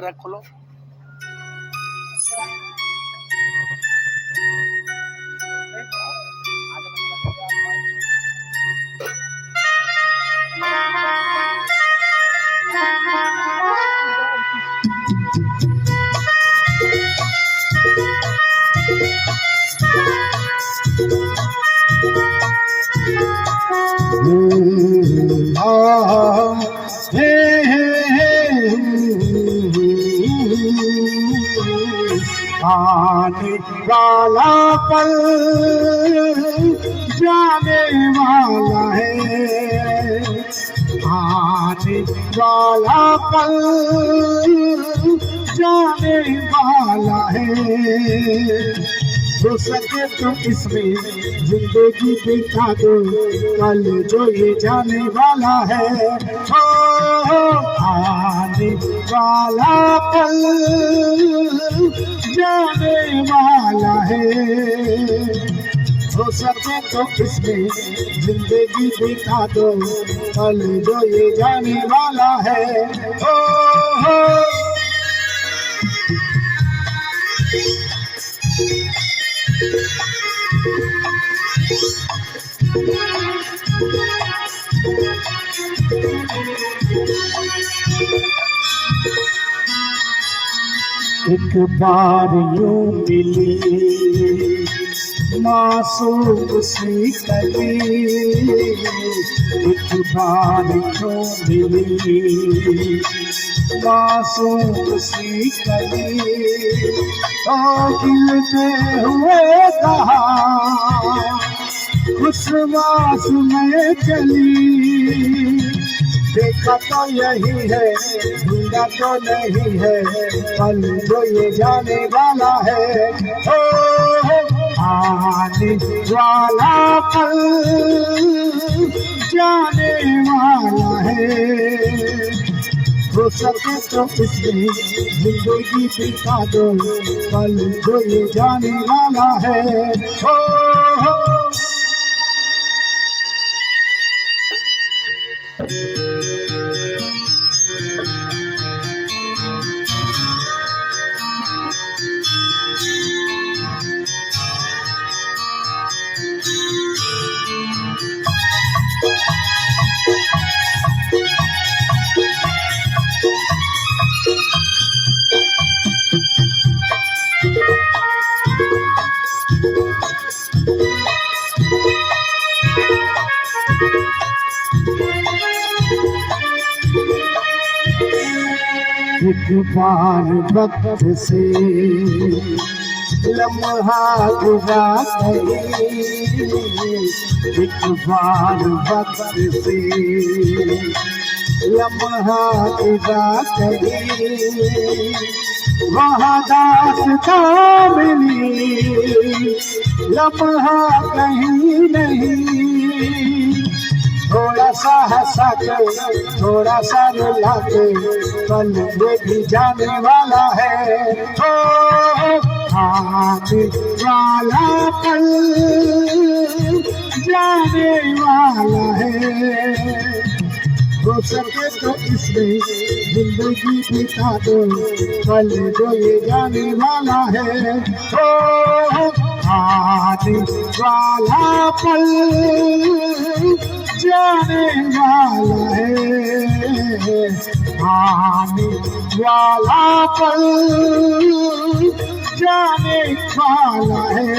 Track खोलो। आने वाला पल जाने वाला है, आने वाला पल जाने वाला है। हो सके तो इसमें जिंदगी बिता दो, कल जो ये जाने वाला है। हो आने वाला पल जाने वाला है। हो सके तो इसमें जिंदगी बिता दो, कल जो ये जाने वाला है। हो एक बार यूं मिली मासूम सी कली, एक बार यूं मिली मासूम सी कली, तो खिलते हुए कहा उस मास में चली। देखा तो यही है, ढूंढा तो नहीं है, पल जो ये जाने वाला है। हो आने वाला पल जाने वाला है। हो सके तो इसमें जिंदगी बिता दो, पल जो ये जाने वाला है। हो एक बार वक्त से लम्हा गुज़रा गई, एक बार वक्त से लम्हा गुज़रा गई। वहाँ दास्ता मिली, लम्हा कहीं नहीं। थोड़ा सा हंसा के, थोड़ा सा रुला के, पल ये भी जाने वाला है। हो आने वाला पल जाने वाला है। हो सके तो इसमें जिंदगी बिता दो, पल जो ये जाने वाला है। हो आने वाला पल जाने वाला है, आने वाला पल जाने वाला है।